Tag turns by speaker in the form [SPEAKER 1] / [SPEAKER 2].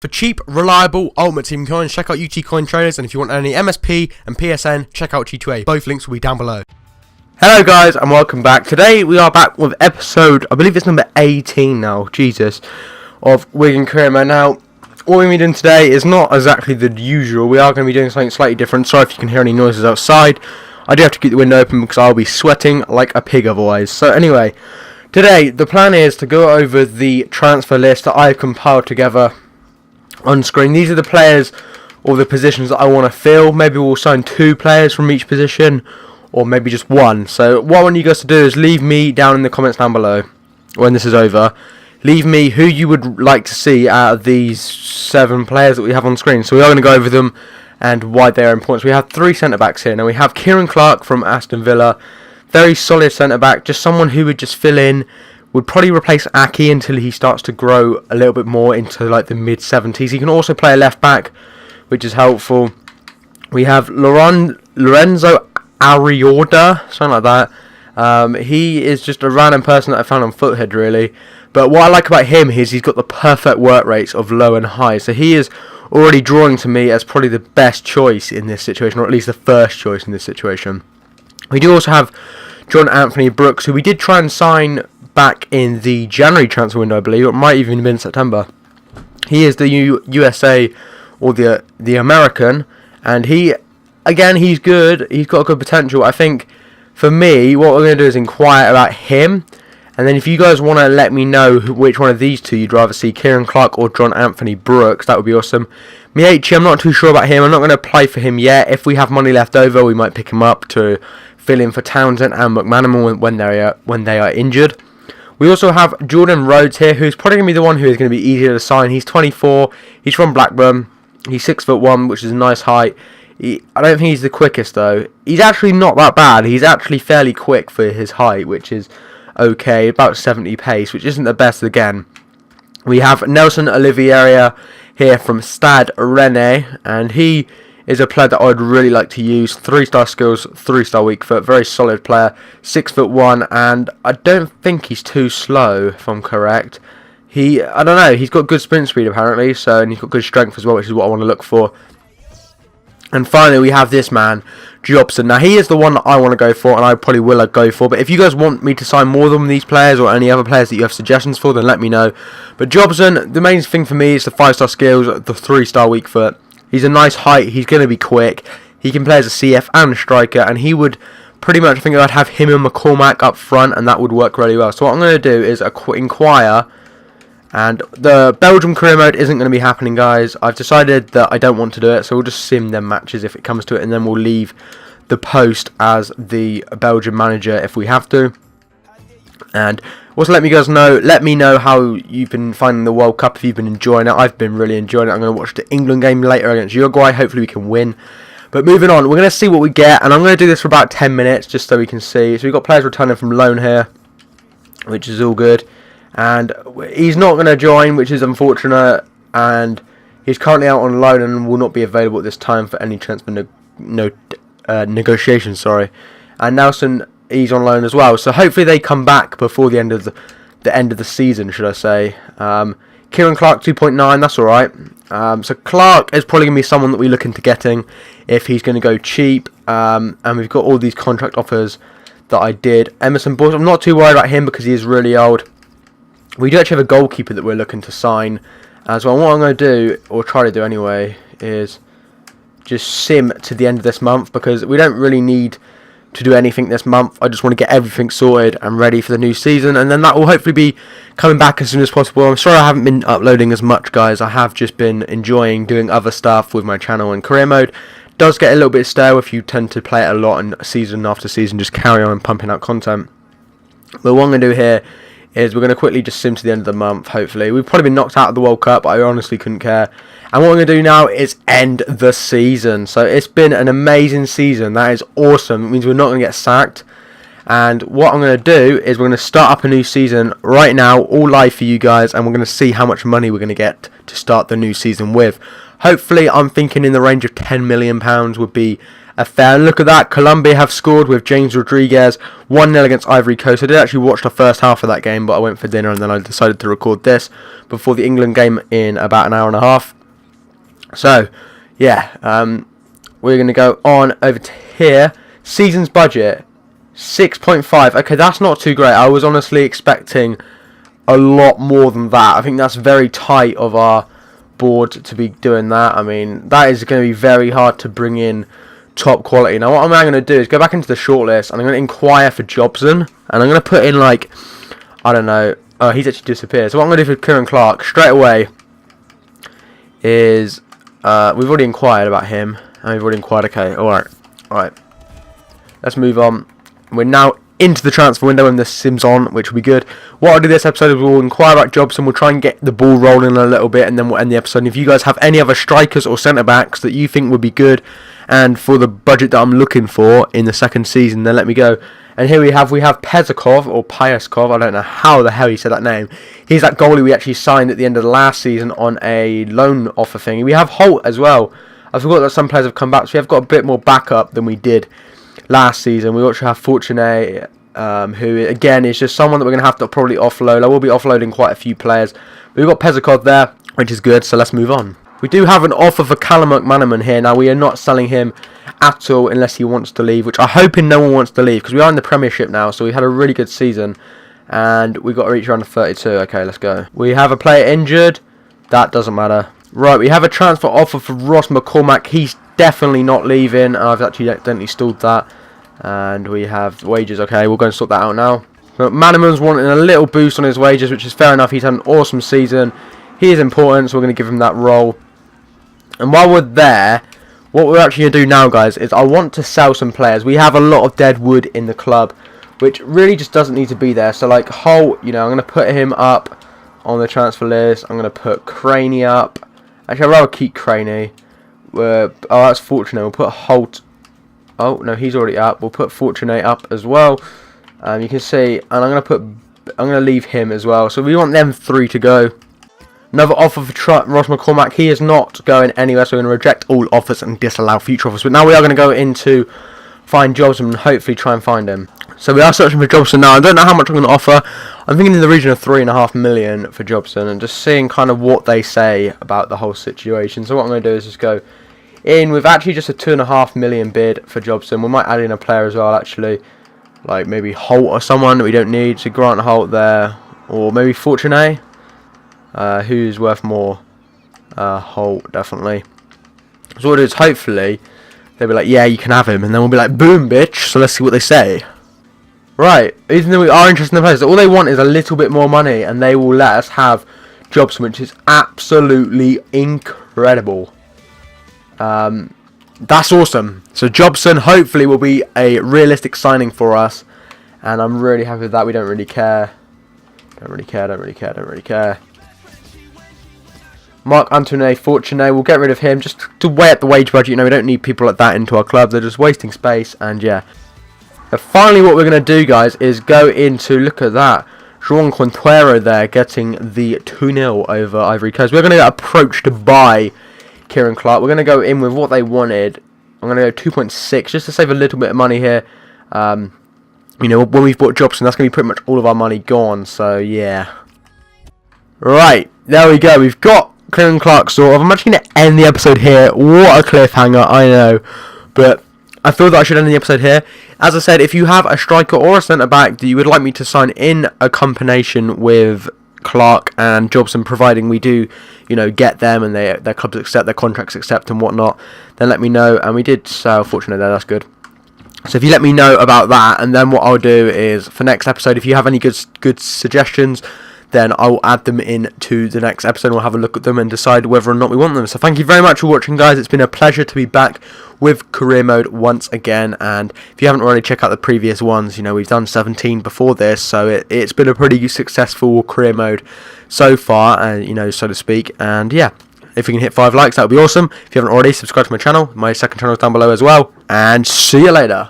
[SPEAKER 1] For cheap, reliable Ultimate Team coins, check out UT Coin Traders, and if you want any MSP and PSN, check out G2A. Both links will be down below. Hello guys, and welcome back. Today we are back with episode, I believe it's number 18 now, Jesus, of Wigan Career Mode. Now, what we're going to be doing today is not exactly the usual. We are going to be doing something slightly different. Sorry if you can hear any noises outside. I do have to keep the window open because I'll be sweating like a pig otherwise. So anyway, today the plan is to go over the transfer list that I've compiled together on screen. These are the players or the positions that I want to fill. Maybe we'll sign 2 players from each position, or maybe just 1. So what I want you guys to do is leave me down in the comments down below when this is over. Leave me who you would like to see out of these 7 players that we have on screen. So we are going to go over them and why they are important. So we have 3 centre-backs here. Now we have Kieran Clark from Aston Villa. Very solid centre-back. Just someone who would just fill in. Would probably replace Aki until he starts to grow a little bit more into like the mid-70s. He can also play a left-back, which is helpful. We have Lorenzo Ariorda, something like that. He is just a random person that I found on Foothead, really. But what I like about him is he's got the perfect work rates of low and high. So he is already drawing to me as probably the best choice in this situation, or at least the first choice in this situation. We do also have John Anthony Brooks, who we did try and sign back in the January transfer window, I believe. It might even have been September. He is the USA, or the American, and he's good. He's got good potential. I think for me, what we're going to do is inquire about him, and then if you guys want to let me know which one of these 2 you'd rather see, Kieran Clark or John Anthony Brooks, that would be awesome. Miyechi, I'm not too sure about him. I'm not going to play for him yet. If we have money left over, we might pick him up to fill in for Townsend and McManaman when they are injured. We also have Jordan Rhodes here, who's probably going to be the one who is going to be easier to sign. He's 24. He's from Blackburn. He's 6'1", which is a nice height. I don't think he's the quickest, though. He's actually not that bad. He's actually fairly quick for his height, which is okay. About 70 pace, which isn't the best again. We have Nelson Oliveira here from Stade Rennais, and he is a player that I would really like to use. 3-star skills, 3-star weak foot, very solid player, 6'1", and I don't think he's too slow, if I'm correct. I don't know, he's got good sprint speed apparently, and he's got good strength as well, which is what I want to look for. And finally, we have this man, Jobson. Now, he is the one that I want to go for, and I probably will go for. But if you guys want me to sign more than these players or any other players that you have suggestions for, then let me know. But Jobson, the main thing for me is the 5-star skills, the 3-star weak foot. He's a nice height. He's going to be quick. He can play as a CF and a striker, and he would pretty much, I think I'd have him and McCormack up front, and that would work really well. So what I'm going to do is inquire, and the Belgium career mode isn't going to be happening, guys. I've decided that I don't want to do it, so we'll just sim them matches if it comes to it, and then we'll leave the post as the Belgian manager if we have to. And also let me know how you've been finding the World Cup, if you've been enjoying it. I've been really enjoying it. I'm going to watch the England game later against Uruguay. Hopefully we can win. But moving on, we're going to see what we get, and I'm going to do this for about 10 minutes just so we can see. So we've got players returning from loan here, which is all good. And he's not going to join, which is unfortunate, and he's currently out on loan and will not be available at this time for any transfer negotiations. And Nelson, he's on loan as well, so hopefully they come back before the end of the season, should I say. Kieran Clark 2.9, that's alright. So Clark is probably going to be someone that we look into getting if he's going to go cheap. And we've got all these contract offers that I did. Emerson Boyce, I'm not too worried about him because he is really old. We do actually have a goalkeeper that we're looking to sign as well. What I'm going to do, or try to do anyway, is just sim to the end of this month, because we don't really need to do anything this month. I just want to get everything sorted and ready for the new season, and then that will hopefully be coming back as soon as possible. I'm sorry I haven't been uploading as much, guys. I have just been enjoying doing other stuff with my channel, and career mode does get a little bit stale if you tend to play it a lot and season after season just carry on pumping out content. But what I'm going to do here is we're going to quickly just sim to the end of the month, hopefully. We've probably been knocked out of the World Cup, but I honestly couldn't care. And what we're going to do now is end the season. So it's been an amazing season. That is awesome. It means we're not going to get sacked. And what I'm going to do is we're going to start up a new season right now, all live for you guys, and we're going to see how much money we're going to get to start the new season with. Hopefully, I'm thinking in the range of £10 million would be affair. And look at that, Colombia have scored with James Rodriguez, 1-0 against Ivory Coast. I did actually watch the first half of that game, but I went for dinner and then I decided to record this before the England game in about an hour and a half. So, yeah, we're going to go on over to here. Season's budget, 6.5. Okay, that's not too great. I was honestly expecting a lot more than that. I think that's very tight of our board to be doing that. I mean, that is going to be very hard to bring in top quality. Now, what I'm going to do is go back into the shortlist and I'm going to inquire for Jobson. And I'm going to put in, like, I don't know. Oh, he's actually disappeared. So what I'm going to do for Kieran Clark straight away is... we've already inquired about him. And we've already inquired. Okay, alright. Let's move on. We're now into the transfer window and the Sims on, which will be good. What I'll do this episode is we'll inquire about Jobson. We'll try and get the ball rolling a little bit, and then we'll end the episode. And if you guys have any other strikers or centre-backs that you think would be good, and for the budget that I'm looking for in the second season, then let me go. And here we have Pezakov, or Pyaskov, I don't know how the hell he said that name. He's that goalie we actually signed at the end of the last season on a loan offer thing. We have Holt as well. I forgot that some players have come back, so we have got a bit more backup than we did last season. We also have Fortuné, who again is just someone that we're going to have to probably offload. I will be offloading quite a few players. But we've got Pezakov there, which is good, so let's move on. We do have an offer for Callum McManaman here. Now, we are not selling him at all unless he wants to leave, which I'm hoping no one wants to leave, because we are in the Premiership now, so we had a really good season, and we've got to reach around the 32. Okay, let's go. We have a player injured. That doesn't matter. Right, we have a transfer offer for Ross McCormack. He's definitely not leaving. I've actually accidentally stalled that. And we have wages. Okay, we'll go and sort that out now. But Manaman's wanting a little boost on his wages, which is fair enough. He's had an awesome season. He is important, so we're going to give him that role. And while we're there, what we're actually going to do now, guys, is I want to sell some players. We have a lot of dead wood in the club, which really just doesn't need to be there. So, like, Holt, you know, I'm going to put him up on the transfer list. I'm going to put Craney up. Actually, I'd rather keep Craney. Oh, that's Fortuné. We'll put Holt. Oh, no, he's already up. We'll put Fortuné up as well. You can see, and I'm going to leave him as well. So we want them three to go. Another offer for Ross McCormack. He is not going anywhere, so we're going to reject all offers and disallow future offers. But now we are going to go into find Jobson and hopefully try and find him. So we are searching for Jobson now. I don't know how much I'm going to offer. I'm thinking in the region of 3.5 million for Jobson, and just seeing kind of what they say about the whole situation. So what I'm going to do is just go in with actually just a 2.5 million bid for Jobson. We might add in a player as well, actually, like maybe Holt or someone that we don't need. So Grant Holt there, or maybe Fortuné, who's worth more. Holt, definitely. So what it is, hopefully they'll be like, yeah, you can have him, and then we'll be like, boom, bitch. So let's see what they say. Right, even though we are interested in the players, all they want is a little bit more money, and they will let us have Jobson, which is absolutely incredible. That's awesome. So Jobson hopefully will be a realistic signing for us, and I'm really happy with that. We don't really care. Don't really care. Marc-Antoine Fortuné, we'll get rid of him just to weigh up the wage budget. You know, we don't need people like that into our club. They're just wasting space, and yeah. But finally, what we're going to do, guys, is go into, look at that, João Quintero there getting the 2-0 over Ivory Coast. We're going to get approached by Kieran Clark. We're going to go in with what they wanted. I'm going to go 2.6 just to save a little bit of money here. You know, when we've bought Jobson, that's going to be pretty much all of our money gone. So, yeah. Right, there we go. We've got Kieran Clark sort of. I'm actually going to end the episode here. What a cliffhanger, I know. But I feel that I should end the episode here. As I said, if you have a striker or a centre-back that you would like me to sign in a combination with Clark and Jobson, providing we do, you know, get them and their clubs accept, their contracts accept and whatnot, then let me know. And we did sell Fortuné there, that's good. So if you let me know about that, and then what I'll do is, for next episode, if you have any good suggestions, then I will add them in to the next episode. We'll have a look at them and decide whether or not we want them. So thank you very much for watching, guys. It's been a pleasure to be back with Career Mode once again. And if you haven't already, check out the previous ones. You know, we've done 17 before this, so it's been a pretty successful Career Mode so far, you know, so to speak. And yeah, if we can hit 5 likes, that would be awesome. If you haven't already, subscribe to my channel. My second channel is down below as well. And see you later.